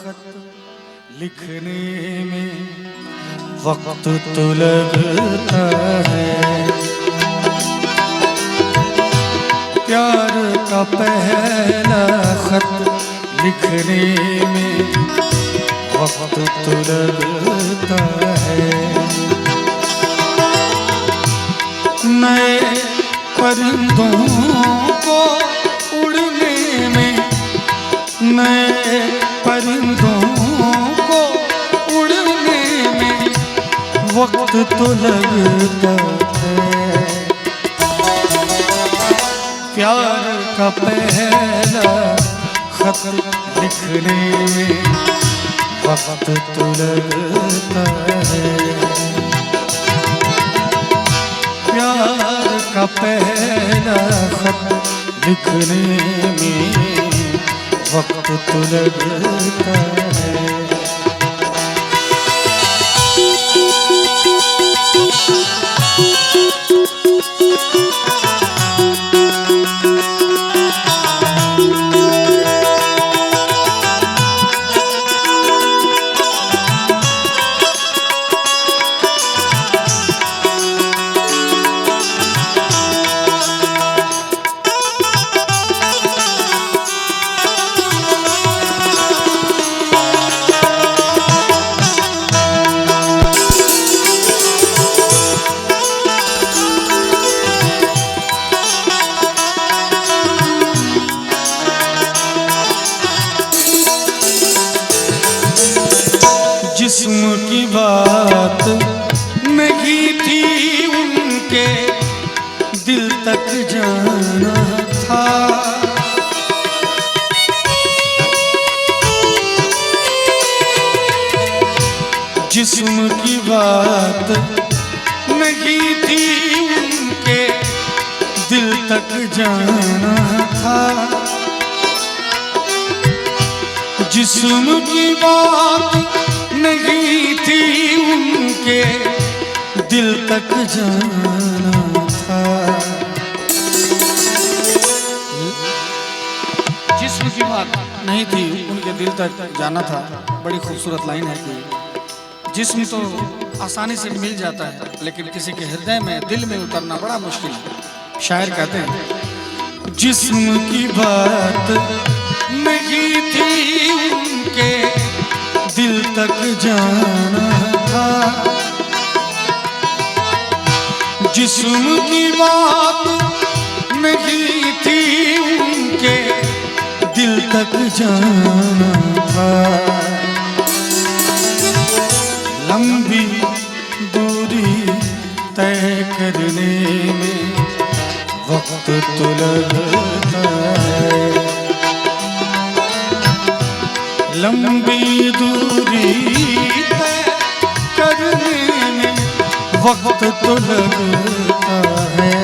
खत लिखने में वक्त तो लगता है। प्यार का पहला खत लिखने में वक्त तो लगता है। नए परिंदों को उड़ने में, नए परिंदों को उड़ने में वक्त तो लगता है। प्यार का पहला खत लिखने में वक्त तो लगता है। प्यार का पहला खत लिखने में वक्त तो लगता है। जिस्म की बात नहीं थी उनके दिल तक जाना था। जिस्म की बात नहीं थी उनके दिल तक जाना था। जिस्म की बात नहीं थी उनके दिल तक जाना था। जिस्म की बात नहीं थी उनके दिल तक जाना था। बड़ी खूबसूरत लाइन है कि जिस्म तो आसानी से मिल जाता है, लेकिन किसी के हृदय में, दिल में उतरना बड़ा मुश्किल है। शायर कहते हैं जिस्म की बात नहीं थी उनके दिल तक जाना था। जिस्म की बात नहीं थी उनके दिल तक जाना था। लंबी दूरी तय करने में वक्त तो लगता है। लंबी दूरी तय करने में वक्त तो लगता है।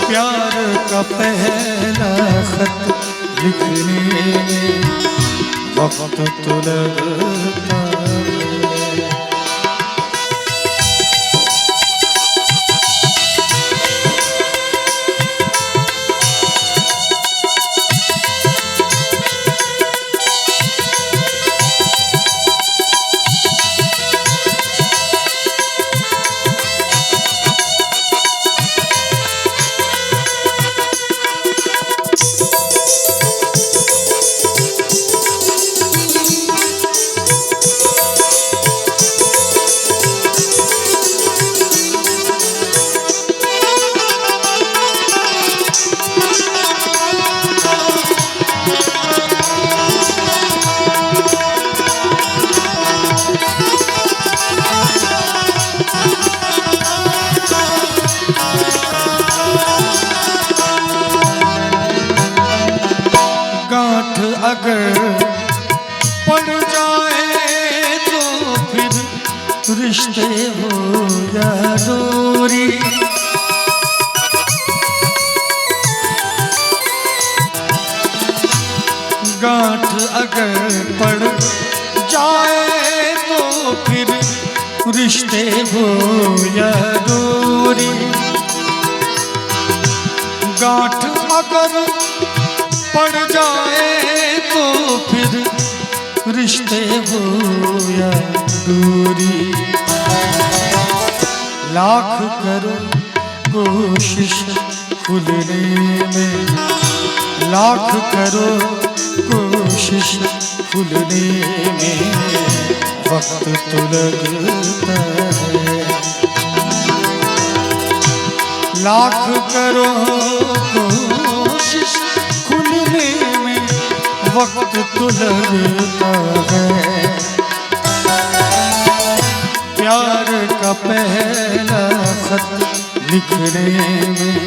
प्यार का पहला खत लिखने में वक्त तो लगता है। अगर पड़ जाए तो फिर रिश्ते हो या दूरी। गांठ अगर पड़ जाए तो फिर रिश्ते हो या दूरी। गांठ अगर पड़ जाए तो रिश्ते हो या दूरी, लाख करो कोशिश खुलने में, लाख करो कोशिश खुलने में, वक्त तो लगता है। लाख करो कोशिश खुलने में, वक्त तो लगता है। प्यार का पहला खत लिखने में,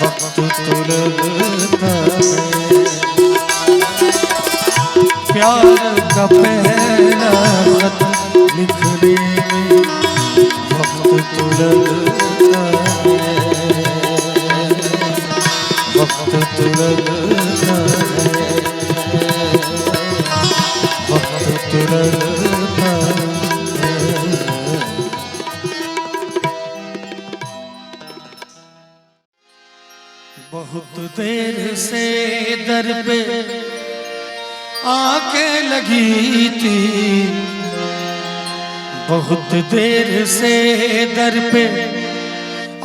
वक्त तो लगता है। प्यार का पहला खत लिखने में, वक्त तो लगता है। वक्त तो लगता है। वक्त तो लगता है। बहुत देर से दर पे आके लगी थी, बहुत देर से दर पे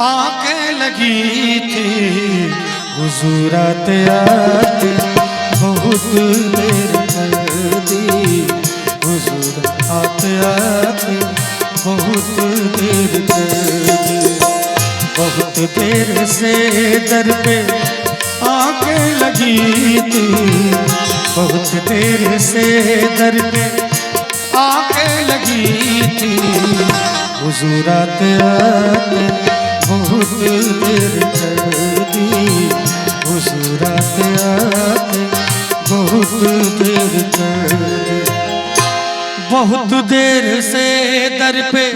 आके लगी थी, हुजूर आते आते बहुत देर कर दी, हुजूर आते आते बहुत देर कर दी। बहुत देर से दर पे आके लगी थी, बहुत देर से दर पे आके लगी थी, हुजूर आते आते बहुत देर कर दी, हुजूर आते आते बहुत देर कर दी। बहुत देर से दर पे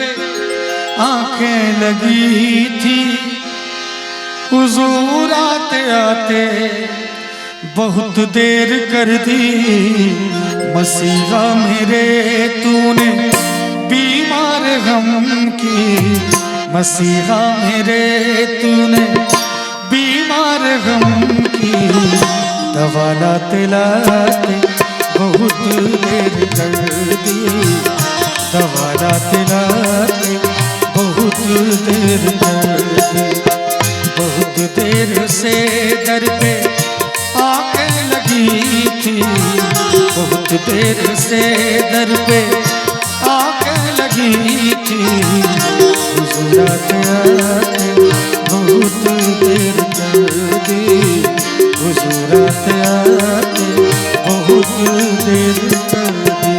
आंखें लगी थी, हुजूर आते आते बहुत देर कर दी। मसीहा मेरे तूने बीमार गम की, मसीहा मेरे तूने बीमार गम की, दवा लाते लाते बहुत देर कर दी, दवा लाते लाते बहुत देर कर दी। बहुत देर से दर पे आके लगी थी, बहुत देर से दर पे आके लगी थी, हुजूर आते आते बहुत देर कर दी, हुजूर आते आते बहुत देर कर दी।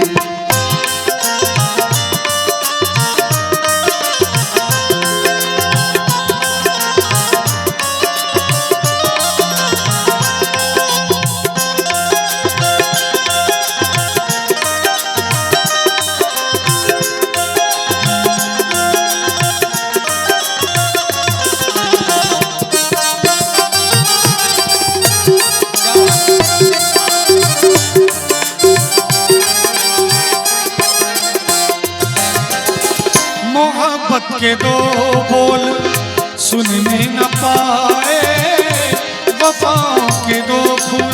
मोहब्बत के दो बोल सुनने न पाए, वफाओं के दो फूल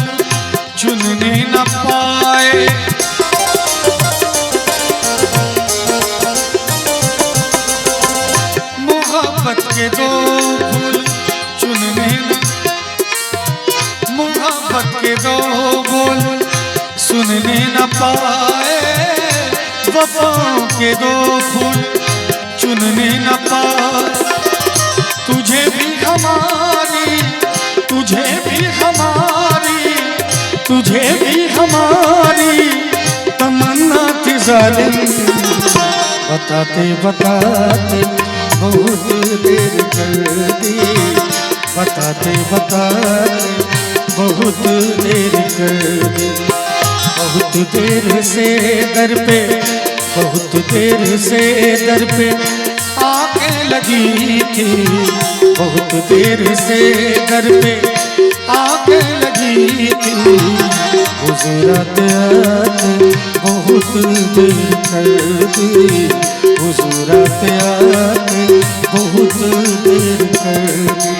चुनने न पाए। मोहब्बत के दो फूल चुनने न, मोहब्बत के दो बोल सुनने न पाए, वफाओं के दो फूल चुनने न पाए। तुझे भी हमारी, तुझे भी हमारी, तुझे भी हमारी तमन्ना थी जालिम, बताते बताते बहुत देर कर दी, बताते बताते बहुत देर कर दी। बहुत देर से दर पे, बहुत देर से दर पे आके लगी थी, बहुत देर से दर पे आके लगी थी, हुजूर आते आते बहुत देर कर दी, हुजूर आते आते बहुत देर कर दी।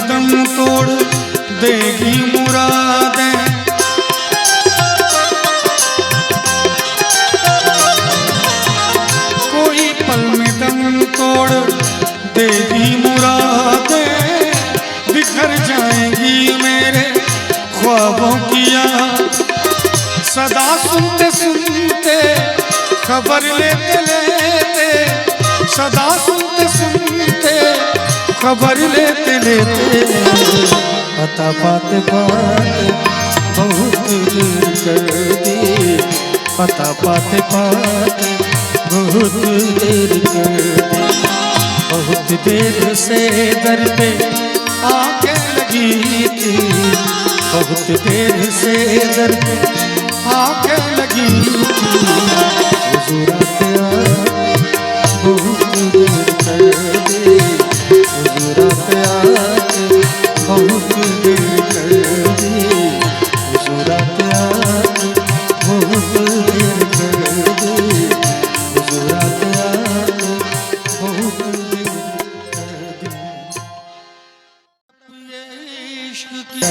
दम तोड़ देगी मुरादें। कोई पल में दम तोड़ देगी मुरादें, बिखर जाएंगी मेरे ख्वाबों की याद। सदा सुनते सुनते खबर लेते लेते, सदा सुनते सुनते खबर लेते लेते, पता पाते पाते बहुत देर कर दी, पता पाते पाते बहुत देर कर दी। बहुत देर से दर पे आके लगी थी, बहुत देर से दर पे आके लगी थी। बहुत देर कर दी, हुजूरात आके बहुत देर कर दी, हुजूरात आके बहुत देर कर दी, हुजूरात आके बहुत देर कर दी। ये इश्क की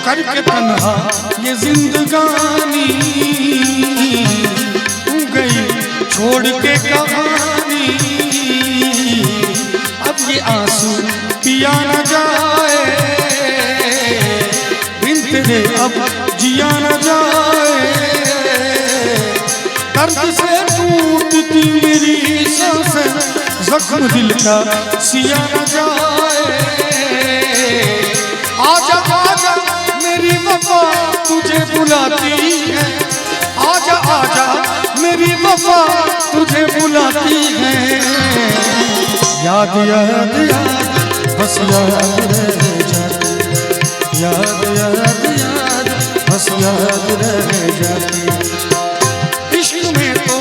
करके तन्हा ये जिंदगानी, गई छोड़ के कहानी। अब ये आंसू पिया न जाए, बिन तेरे अब जिया न जाए। दर्द से टूटती मेरी सांसें, जख्म दिल का सिया न जाए। आजा आजा मेरी वफा तुझे बुलाती है, आजा आजा मेरी वफा तुझे बुलाती है। याद याद याद बस याद रह जाती, याद याद याद बस याद रह जाती। इश्क में तो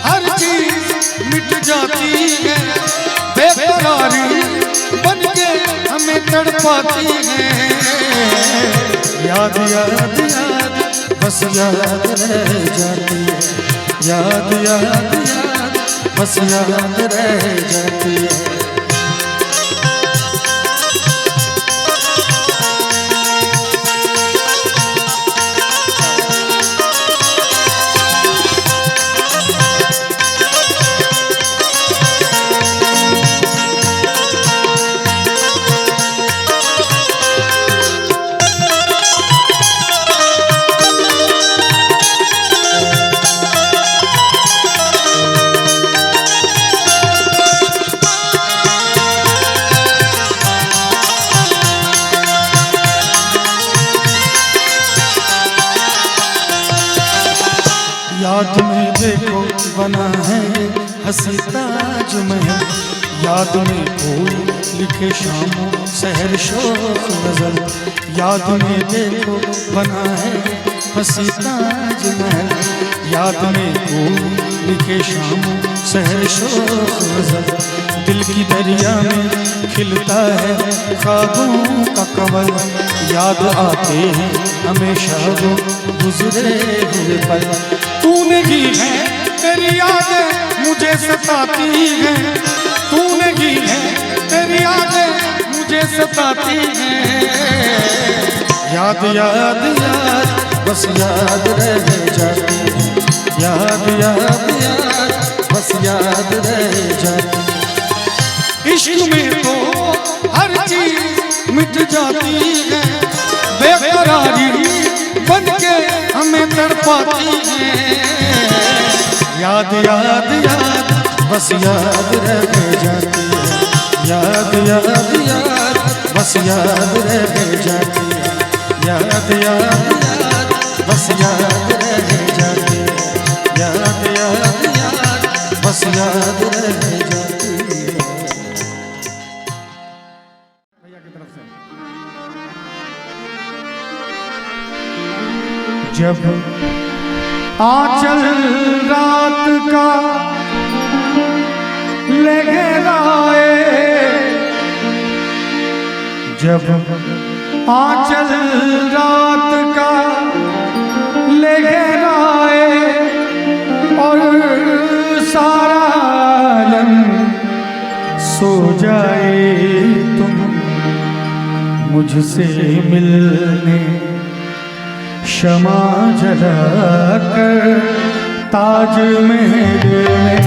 हर चीज मिट जाती है, बेकरारी बन के हमें तड़पाती है। याद याद याद बस याद रह जाती है, याद याद याद बस याद रह जाती है। याद में देखो बना है हंसी ताजमहल, याद में कोई लिखे शामों सहर शोक गजल। याद में देखो बना है हंसी ताजमहल, याद में कोई लिखे शामों सहर शोक गजल। दिल की दरिया में खिलता है ख्वाबों का कमल, याद आते हैं हमेशा वो गुजरे हुए पल। तूने की है तेरी यादें मुझे सताती हैं, तूने की है तेरी यादें मुझे सताती हैं। याद याद याद बस याद रह जाती है, याद याद याद बस याद रह जाती। इश्क में तो हर चीज मिट जाती है, बेकरारी बन के हमें तड़पाती है। याद याद याद बस याद रह जाती है, याद याद याद बस याद रह जाती है, याद याद याद बस याद रह जाती है, याद याद याद बस याद रह जाती है। भैया की तरफ से जब आंचल रात का ले गहराए, जब आंचल रात का ले गहराए और सारा आलम सो जाए, तुम मुझसे मिलने शमा जला कर ताज महल में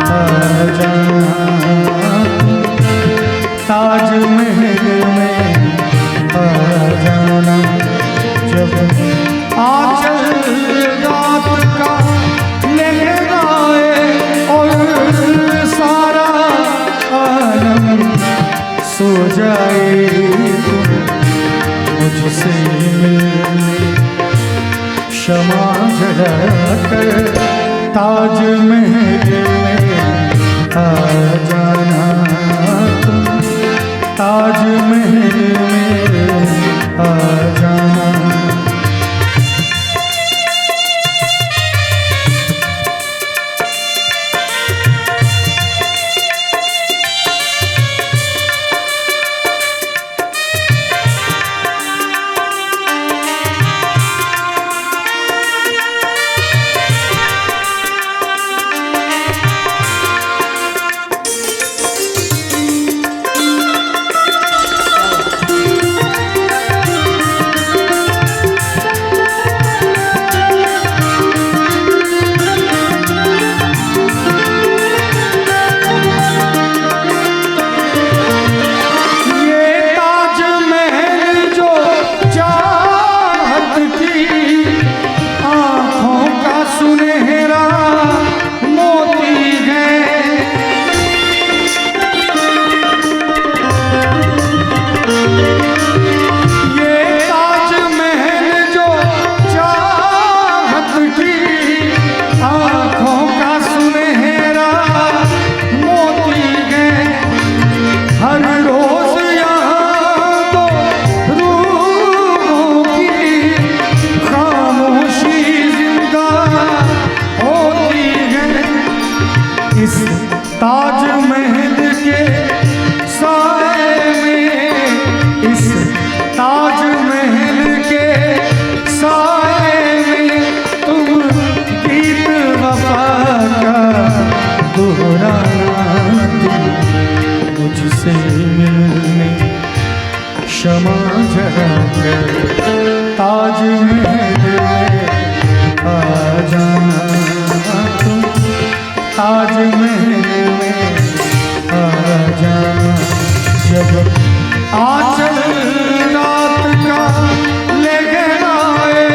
आ जाना, ताज महल में आ जाना। जब आंचल रात का लहराए और सारा आलम सो जाए, मुझसे मिलने शमा जला कर ताज महल में आ जाना, तुम ताज महल में आ जाना। मुझसे मिलने क्षमा जरा कर ताज महल में आ जाना, तुम ताज महल में आ जाना। जब आंचल रात का ले गहराए,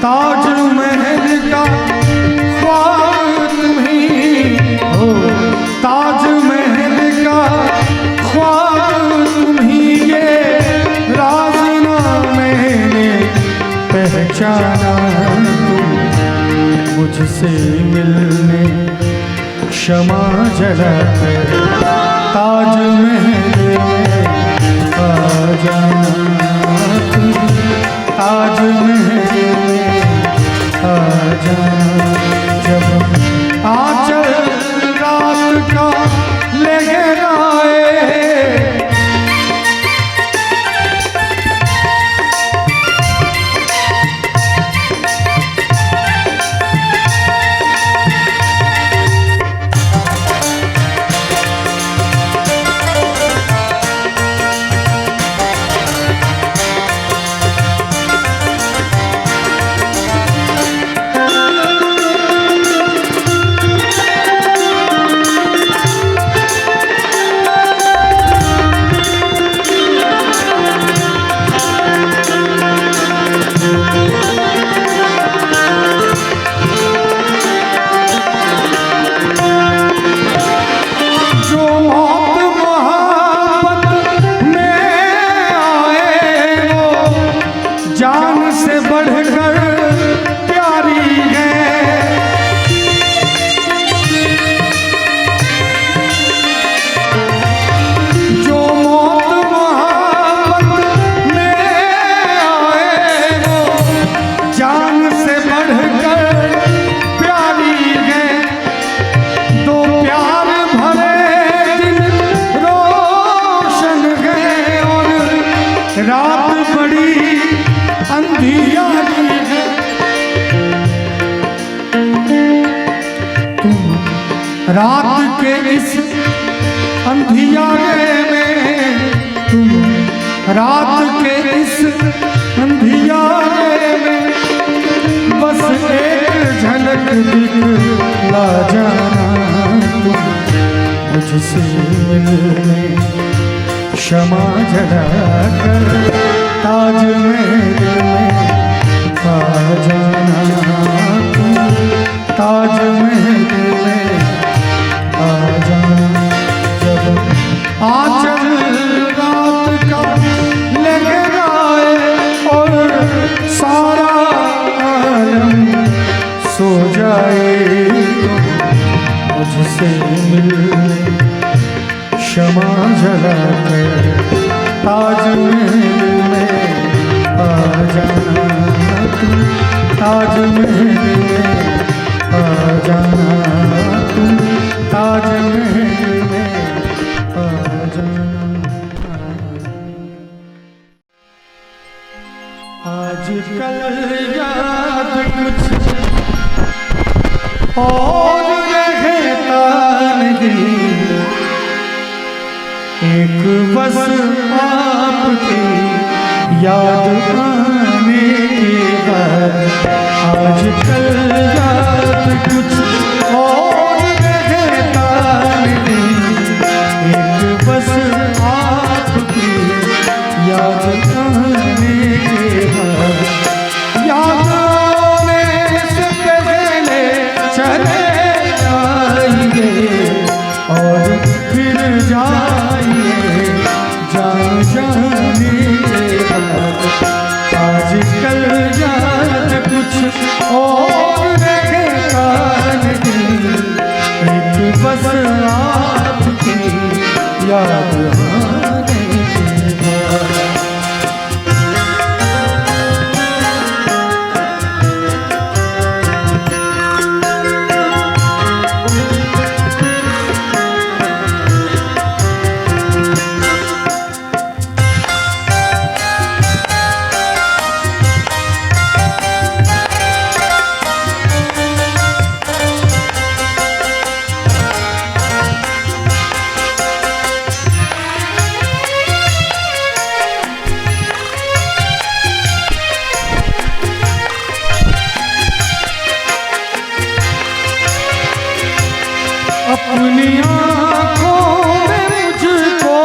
ताजमहल का ख्वाब तुम्ही हो, ताजमहल का ख्वाब तुम्ही, ये राज ना मैंने पहचाना। मुझसे मिलने क्षमा जलाकर ताजमहल में आ जाना, ताजमहल में आ जाना। जब आंचल रात का लहराए, रात के इस अंधियारे में, तुम रात के इस अंधियारे में बस एक झलक दिखला जाना। तुम मुझसे मिलने क्षमा जलाकर ताजमहल में आ जाना। तुम ताजमहल में आ जाना। जब आंचल रात का लहराए और सारा आलम सो जाए, मुझसे मिलने क्षमा जलाकर ताजमहल में आ जाना। तुम ताजमहल में आ जाना। तुम ताजमहल में आ जाना। आजकल याद कुछ और रहता नहीं, एक बस आपकी याद आने के बाद। आजकल याद कुछ और रहता नहीं, एक बस आपकी याद आने के बाद। याद आने से पहले चले आएंगे और फिर जाइए जान जाने के बाद। आजकल याद कुछ और रहता नहीं, एक बस आपकी याद आने के बाद। अपनी आँखों में मुझको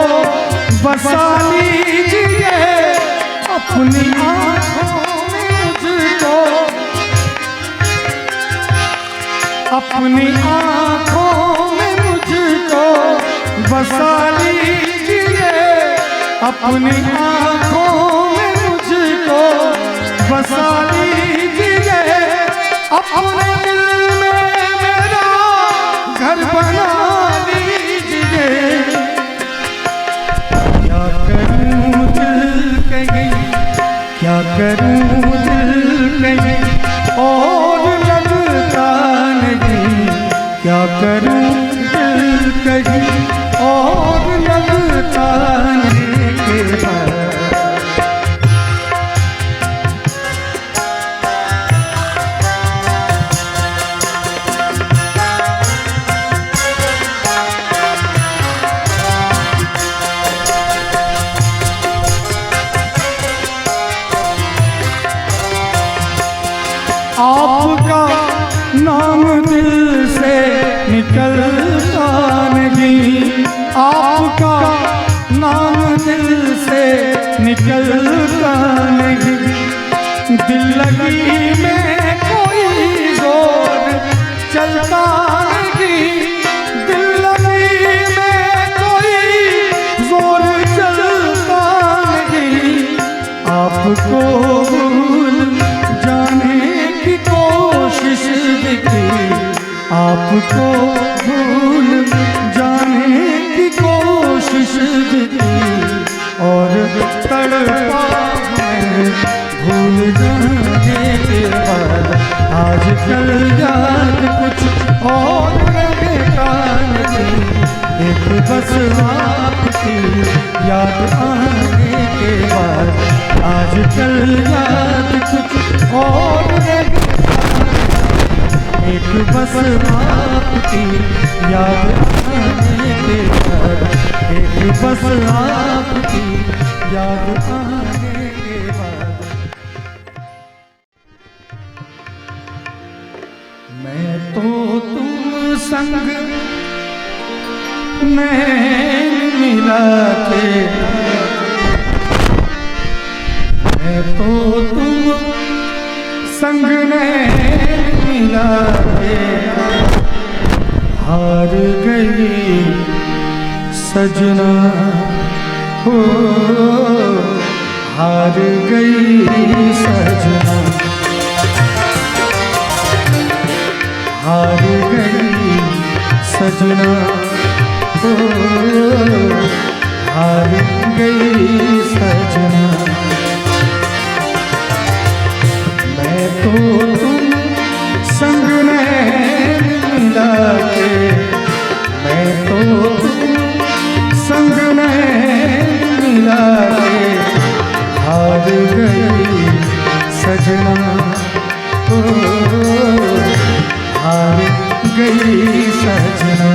बसा लीजिए, अपनी आँखों में मुझको अपनी आँखों में मुझको बसा लीजिए, अपनी आँखों में मुझको बसा लीजिए, अपने दिल में मेरा घर बना लीजिए। क्या करूं दिल कहीं, क्या करूं दिल कहीं और लगता नहीं, क्या करूं दिल कहीं और लगता नहीं के बाद। आपका नाम दिल से निकलता नहीं, आपका नाम दिल से निकलता नहीं, दिल लगी में कोई जोर चलता नहीं, दिल लगी में कोई जोर चलता नहीं। आपको भूल जाने की कोशिश की, आपको भूल जाने की कोशिश की, और तड़पा मैं भूल जाने के बाद। आजकल याद कुछ और रहता नहीं, एक बस आपकी याद आने के बाद। आजकल याद कुछ और रहता, एक बस आपकी याद आने के बाद, एक बस आपकी याद आने के बाद। मैं तो तुम संग नैन मिला के, मैं तो तुम संग नैन मिला के हार गई सजना, हो हार गई सजना, हार गई सजना, हो हार गई सजना। मैं तो तुम संग नैन मिला के, मैं तो तुम संग नैन मिला के हार गई सजना, ओ हार गई सजना।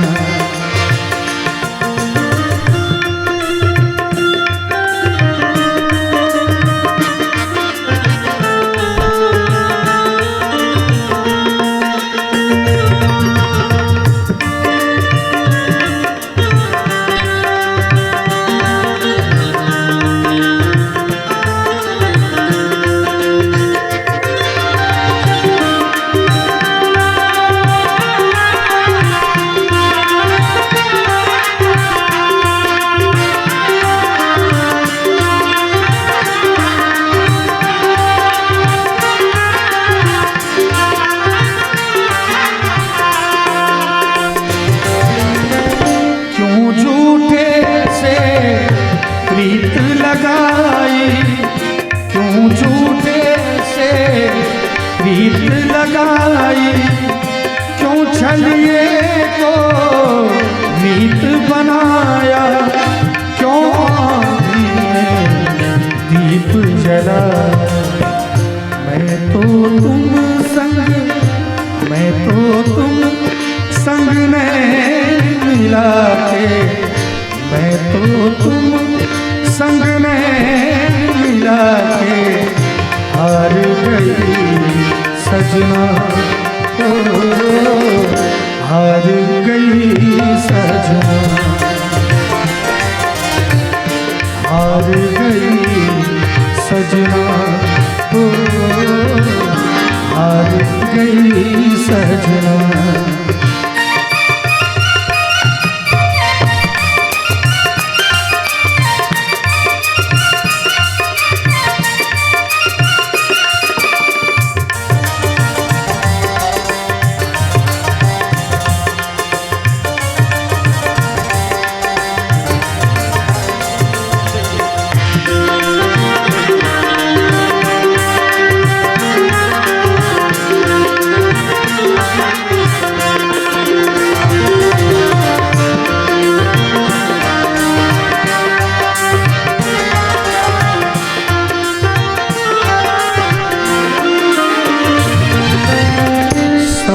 लगाई, क्यों छलिए को मीत बनाया, क्यों आँधी में दीप जलाया। मैं तो तुम संग, मैं तो तुम संग नहीं मिला के, मैं तो तुम संग नहीं मिला के हार गई सजना, ओ हार गई सजना, हार गई सजना, ओ हार गई सजना।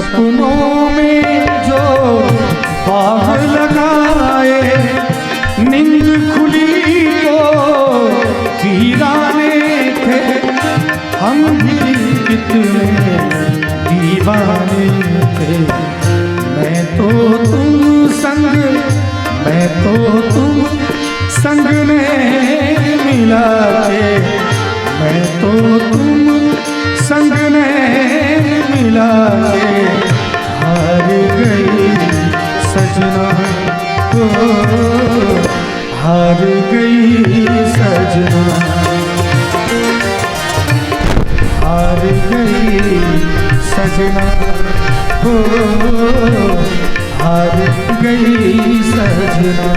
सपनों में जो बाग लगाए, नींद खुली तो वीराने थे, हम भी कितने दीवाने थे। मैं तो तुम संग ने मिला के, मैं तो तुम संग ने मिला के हार गई सजना, ओ हार गई सजना, हार गई सजना, ओ हार गई सजना।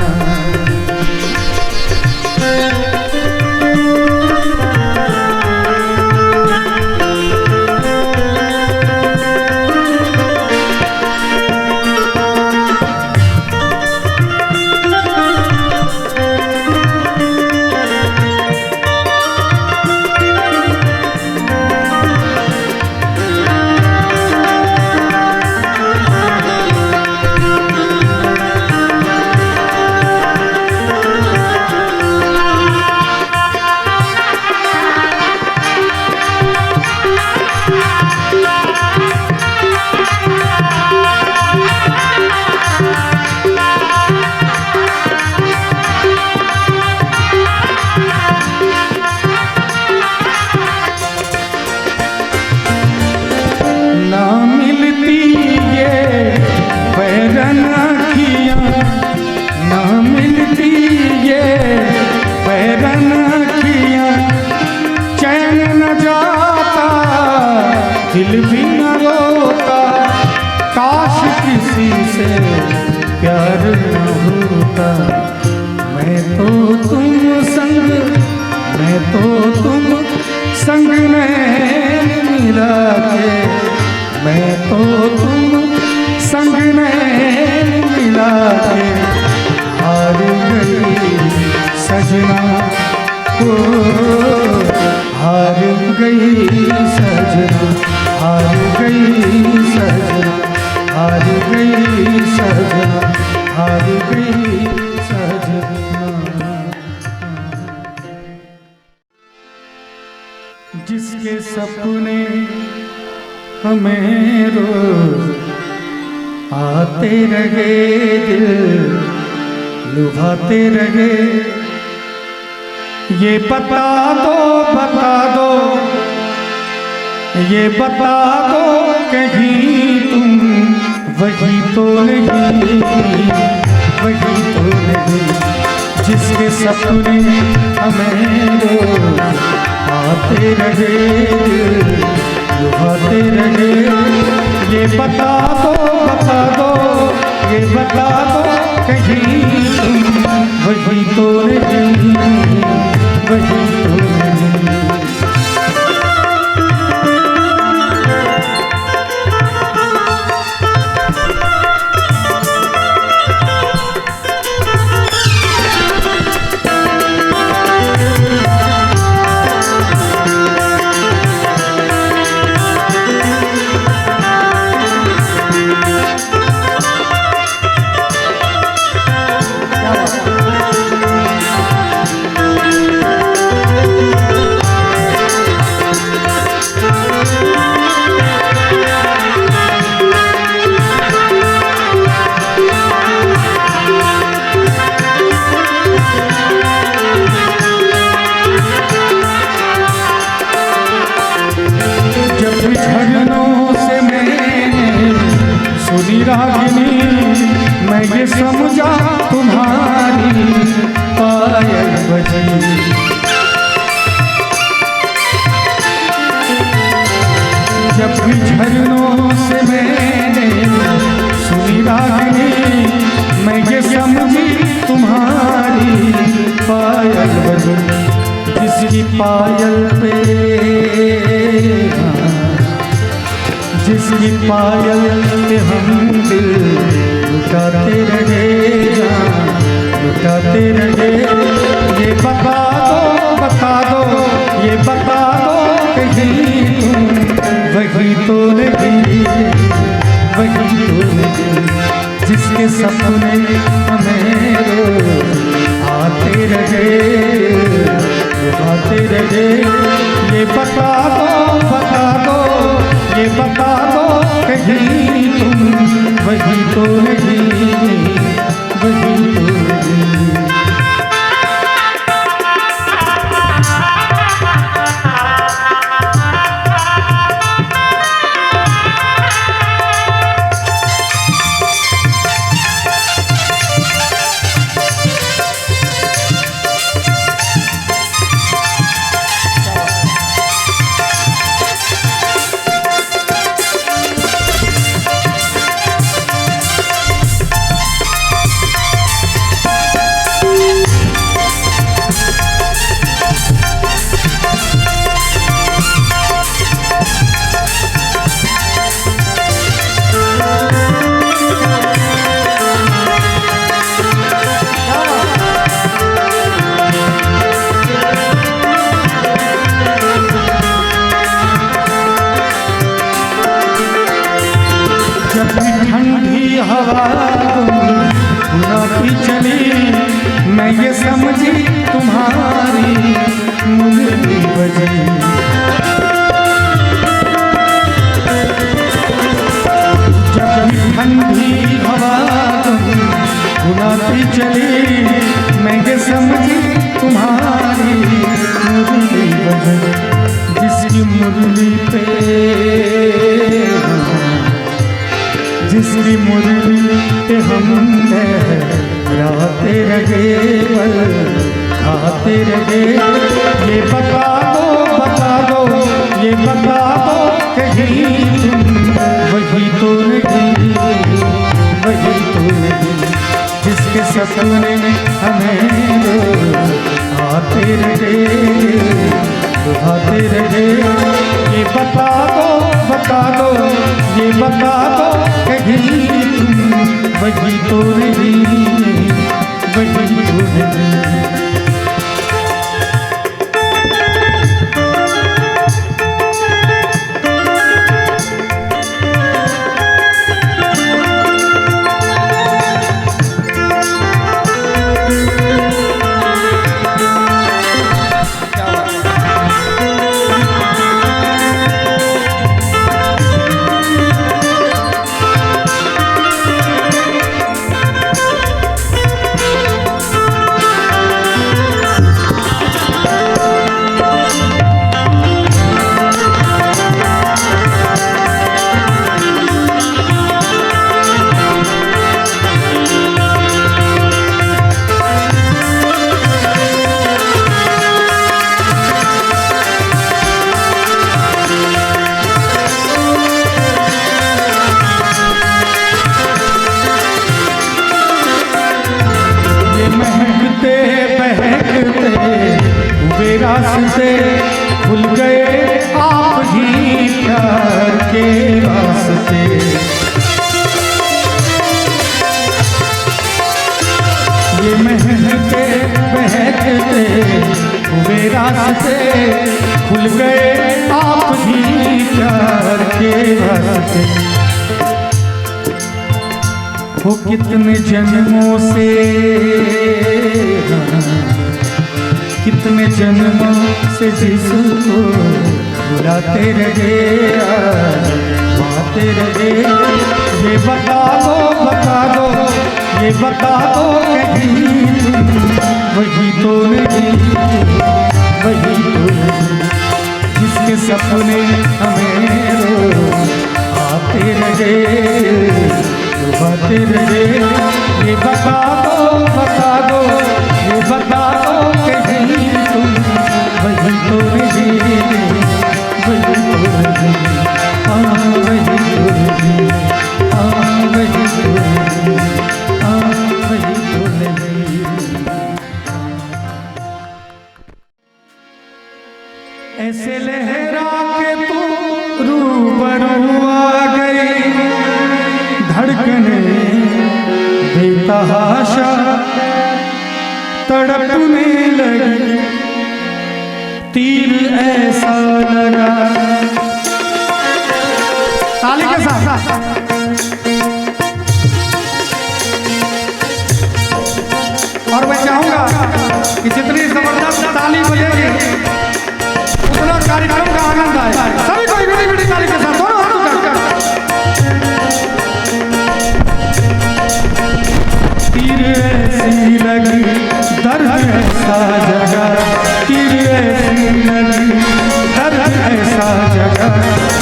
दिल भी न रोता, काश किसी से प्यार न होता। मैं तो तुम संग में मिला के, मैं तो तुम संग में मिला के हार गई सजना, ओ हार गई सजना, हार गई सजना, हार गई सजना, हार गई सजना। जिसके सपने हमें रोज आते रहे, दिल लुभाते रहे, ये बता दो ये बता दो कहीं तुम वही तो नहीं, वही तो नहीं। जिसके सपने हमें रोज आते रहे, लुभाते रहे, ये बता दो ये बता दो कहीं तुम वही तो नहीं, वही तो नहीं। रागिनी मैं ये समझा तुम्हारी पायल बजी, जब भी झरनों से मैंने सुनी रागिनी मैं ये समझी तुम्हारी पायल बजी। जिसकी पायल पे, जिसकी पायल पे हम दिल लुटाते रहे, लुटाते रहे। ये बता दो ये बता दो कहीं तुम वही तो नहीं, ये बता दो कहीं तुम वही तो नहीं, वही तो नहीं। ठंडी हवा गुलाबी चली, मैं ये समझी तुम्हारी मुरली बजी। जब ठंडी हवा गुलाबी चली, मैं ये समझी तुम्हारी मुरली बजी। जिसकी मुरली पे, जिसकी मुरली पे हम लहराते रहे, पल खाते रहे। ये बता दो, ये बता दो कहीं तुम वही तो नहीं, वही तो नहीं। जिसके सपने हमें आते रहे, आते रहे। ये बता दो, ये बता दो कहीं तुम वही तो नहीं, वही तो नहीं। रास्ते खुल गए आप ही प्यार के रास्ते। ये महकते बहकते हुए रास्ते खुल गए आप ही प्यार के रास्ते। वो कितने जन्मों से, कितने जन्मों से जिसको बुलाते रहे, बाते रहे। ये बता दो, ये बता दो कहीं वही तो नहीं, वही तो नहीं। जिसके सपने हमें आते रहे, बाते रहे। ये बता दो, ये बता दो कहीं तुम वही तो नहीं, वही तो नहीं। हाँ वही तो नहीं, हाँ वही तो नहीं, हाँ वही तो नहीं। ऐसे लहरा के तू रूबरू आ गई, धड़कने बेतहाशा तड़पने लगी, तीर ऐसा लगा। ताली के साथ और मैं चाहूंगा कि जितनी जबरदस्त ताली बजेगी उतना कार्यक्रम का आनंद आए। सभी को इकट्ठी ताली के साथ दोनों हाथ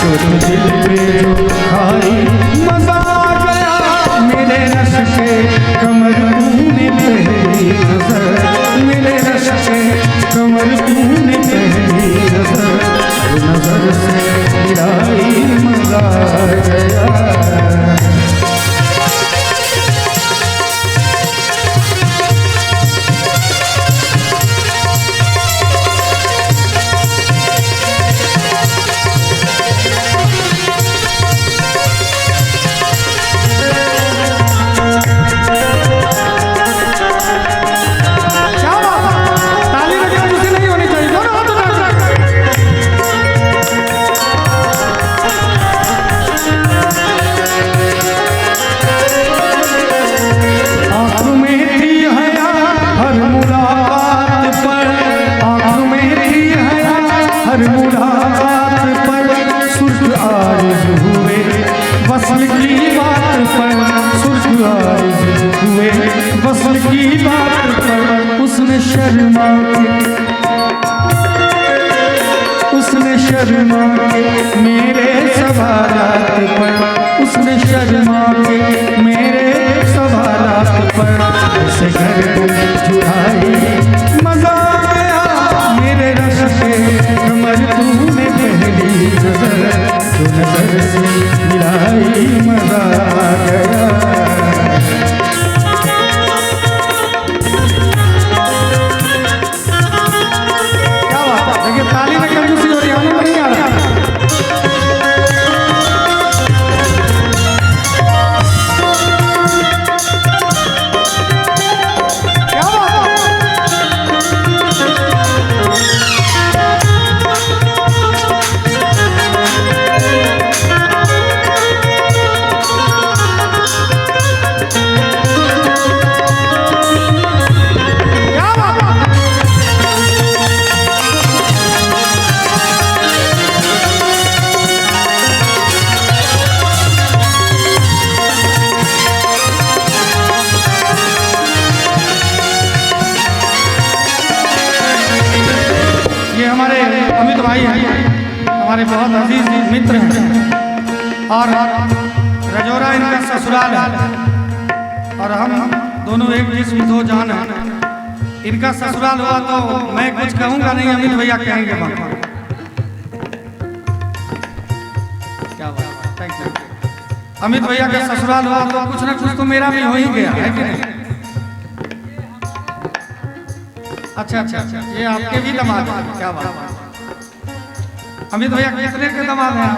चोट दिल पे जो खाई मजा आ गया मेरे रश के कमर तूने पहली नजर मेरे रश के कमर तूने पहली नजर से गिराई मजा आ गया। उसने शर्मा के मेरे सवालात पर उसने शर्मा के मेरे सवालात पर उसे घर को चुराई मजा आया मेरे रश के कमर तूने पहली नजर तो नजर से मिलाई मजा आ गया। ताली में कंजूसी हो रही है, आनंद नहीं आ रहा। क्या बात है? ये हमारे अमित भाई हैं, हमारे बहुत अजीज मित्र हैं और रजौरा इनका ससुराल है और हम दोनों एक जिस्म दो जान हैं। इनका ससुराल हुआ तो मैं कुछ कहूँगा नहीं, अमित भैया कहेंगे बात। क्या बात, थैंक यू। अमित भैया का ससुराल हुआ तो कुछ ना कुछ तो मेरा भी हो ही गया है कि नहीं? अच्छा अच्छा अच्छा, ये आपके भी दामाद हैं, क्या बात है। अमित भैया कितने के दामाद हैं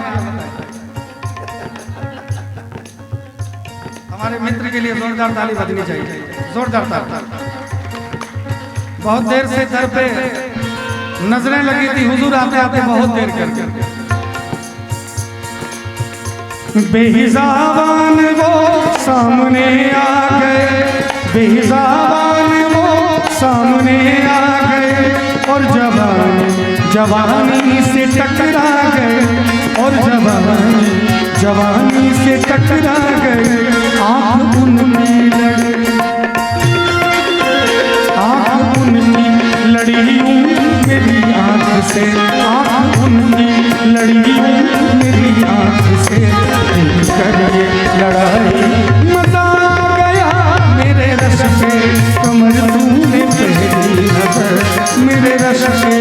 हमारे मित्र के लिए जोरदार ताली बजनी चाहिए, जोरदार ताली। बहुत देर से दर पे नजरें लगी थी, हुजूर आते आते बहुत देर करके। बेहिजाबान वो सामने आ गए, बेहिजाबान वो सामने आ गए और जवानी से टकरा गए और जवानी से टकरा गए। आँख उनकी लड़ी मेरी आँख से, आँख उनकी लड़ी मेरी आँख से कर ये लड़ाई मजा आ गया मेरे रश से कमर तूने पहली नजर मेरे रश से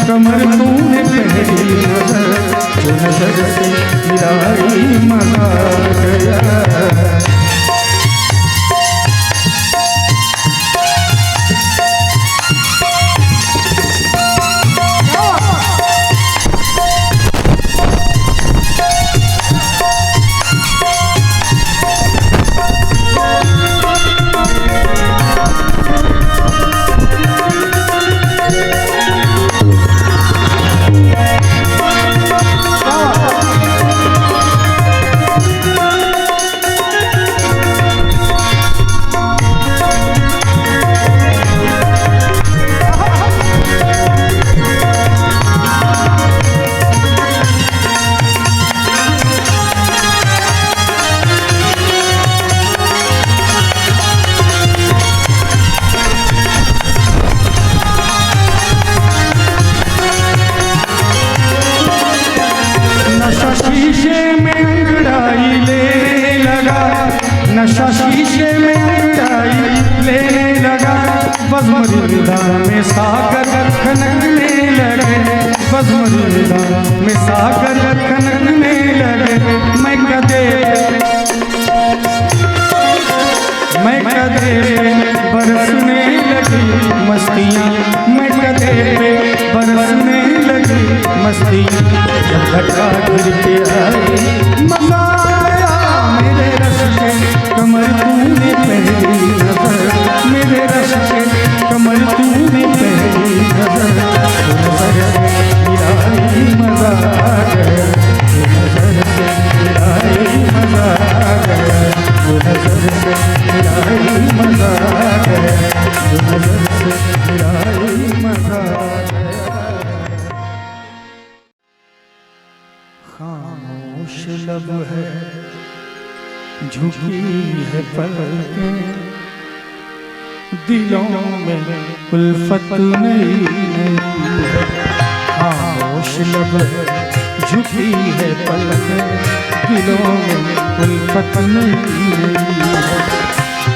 कमर तूने पहली नजर जो नजर से मिलाई मजा आ गया। नशा शीशे में अंगड़ाई लेने लगा, नशा शीशे में अंगड़ाई लेने लगा, बज़्म-ए-रिदा में सागर खनकने लगे, बज़्म-ए-रिदा में सागर खनकने लगे। मैं कदे बरसने लगी मस्तियाँ, मैं कदे बरसने लगी मस्तियाँ, जब घटा गिर के आई मज़ा आया मेरे रस के कमर तूने पहली नजर, मेरे रस के कमर तूने पहली नजर, मिलाई मज़ा आ गया, नजर से मिलाई मज़ा आ गया, नजर से मिलाई मज़ा आ गया, नजर से मिलाई मज़ा आ गया। खामोश लब है, झुकी है पलकें, दिलों में उल्फत नहीं है। खामोश लब है, झुकी है पलकें, दिलों में उल्फत नहीं है।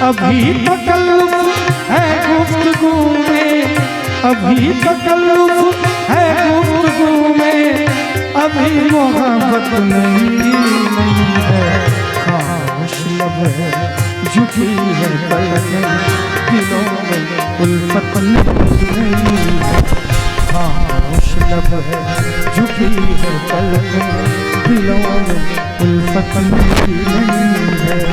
अभी तकल्लुफ़ है गुफ्तगू में, अभी तकल्लुफ़ है गुफ्तगू में, अभी मोहब्बत नहीं है। खामोश लब है, झुकी है पलकें, दिलों में उल्फत नहीं है। खामोश लब है, झुकी है पलकें, दिलों में उल्फत नहीं है।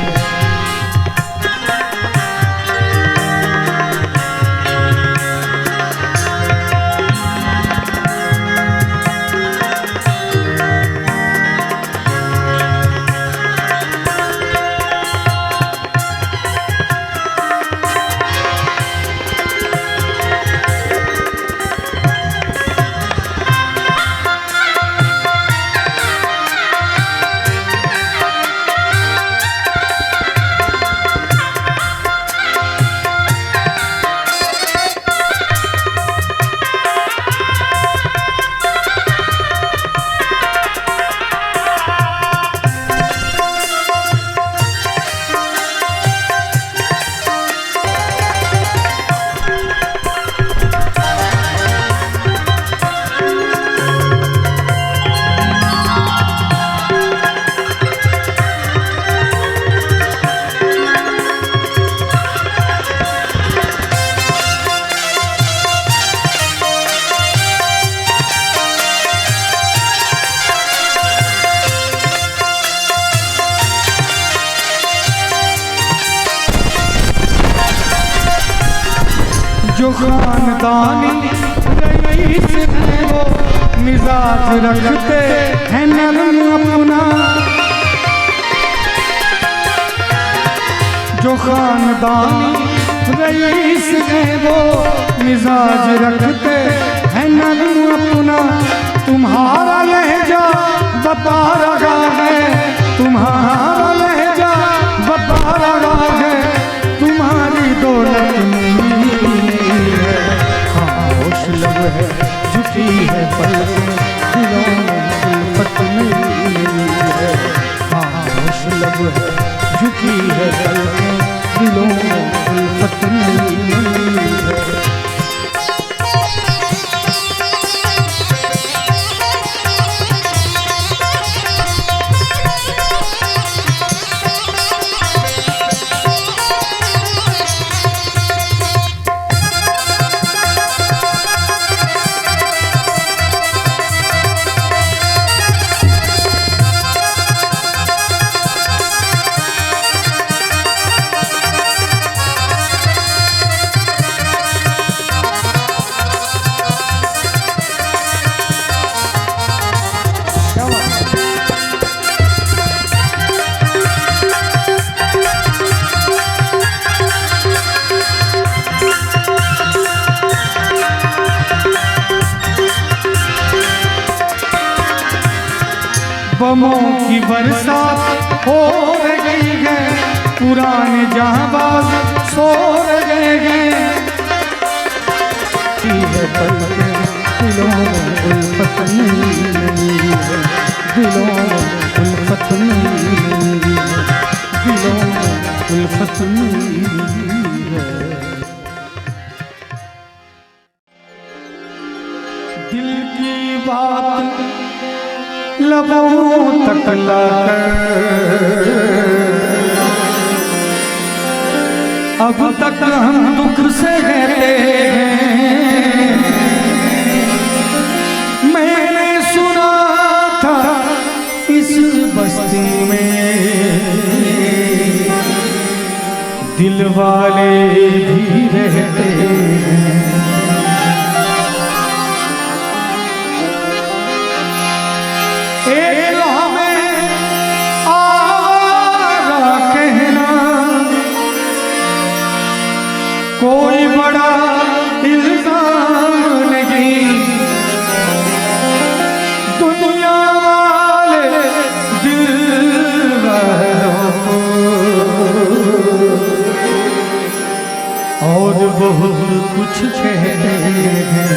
जो खानदानी रईस है वो मिजाज रखते हैं नरम अपना, जो खानदानी रईस है वो मिजाज रखते हैं नरम अपना। तुम्हारा लहजा बता रहा है, तुम्हारा लहजा बता रहा है, तुम्हारी दौलत नहीं है। खामोश लब है, झुकी है पलकें, दिलों में उल्फत नहीं है। खामोश लब है, झुकी है पलकें, दिलों में उल्फत नहीं है। बमों की बरसात हो रही है, पुराने जहांबाज सो रहे हैं। दिलों में उल्फत नहीं है, दिलों में उल्फत नहीं है, दिलों में उल्फत नहीं है। दिल की बात लबों तक लाकर अब तक हम दुख से रहते हैं। मैंने सुना था इस बस्ती में दिल वाले भी रहते हैं। एक हमें आवारा कहना कोई बड़ा इल्जाम नहीं, दुनिया वाले दिल वालों को और बहुत कुछ कहते हैं।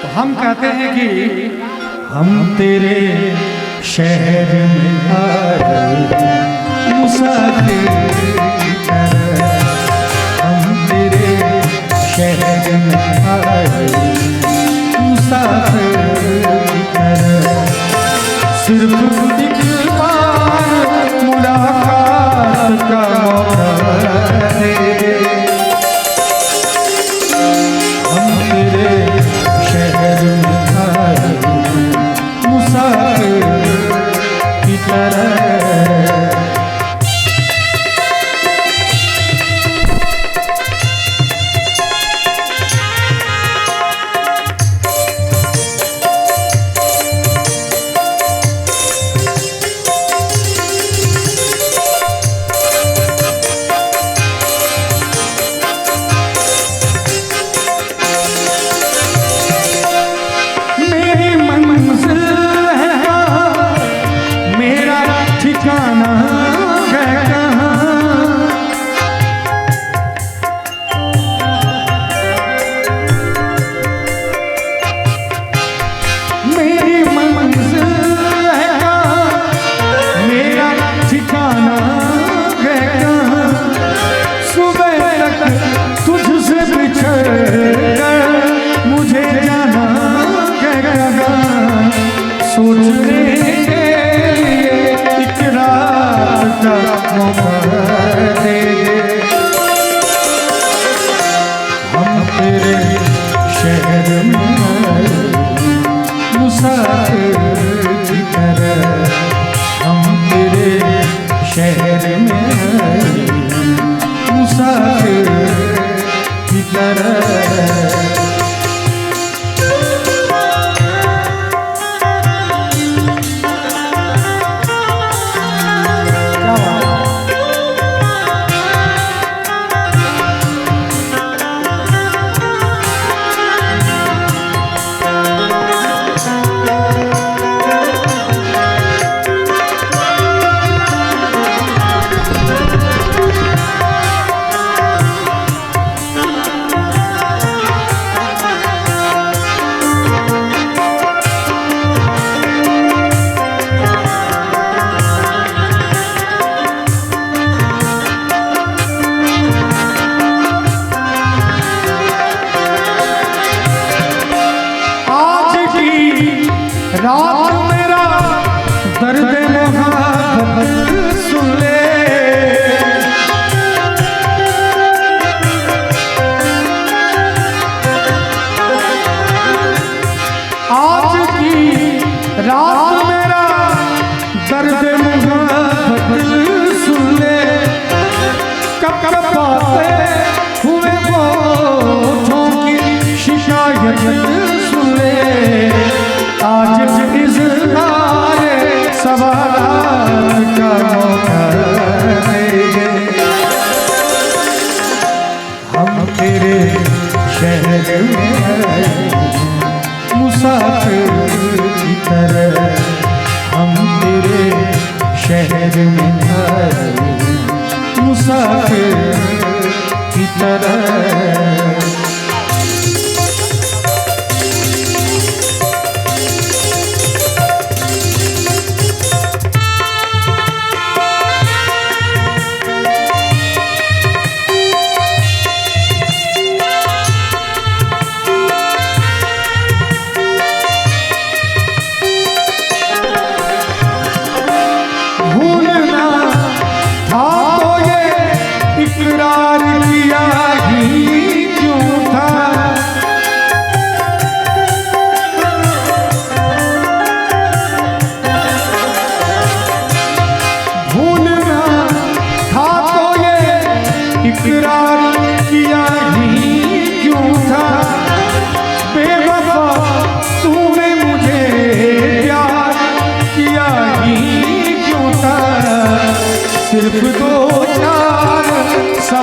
तो हम कहते हैं कि हम तेरे शहर में आए मुसाफिर की तरह, हम तेरे शहर में आए मुसाफिर की तरह। सिर्फ एक बार मुलाकात का मौका दे दे, हम तेरे शहर में आए मुसाफिर की तरह। रात मेरा दर्द मोहब्बत सुन ले, आज की रात मेरा दर्द मोहब्बत सुन ले। कब कब बातें हुए होठों की शिकायत सुन ले। आज इज़हार सवाल का मौका दे दे, हम तेरे शहर में मुसाफिर की तरह, हम तेरे शहर में आए मुसाफिर की तरह।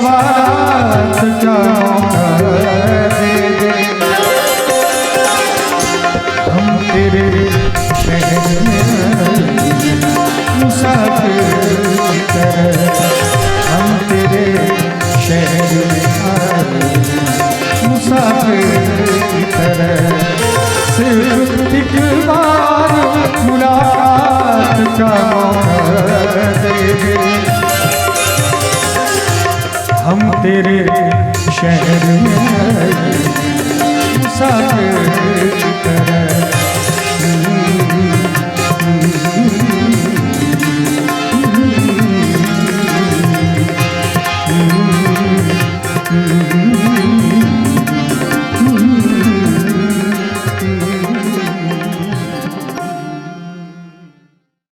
सवारात का मौका दे दे। हम तेरे शहर में मुसाफिर की तरह, हम तेरे शहर में आए मुसाफिर की तरह। सिर्फ एक बार मुलाकात का मौका दे दे। हम तेरे शहर में आए मुसाफिर की तरह।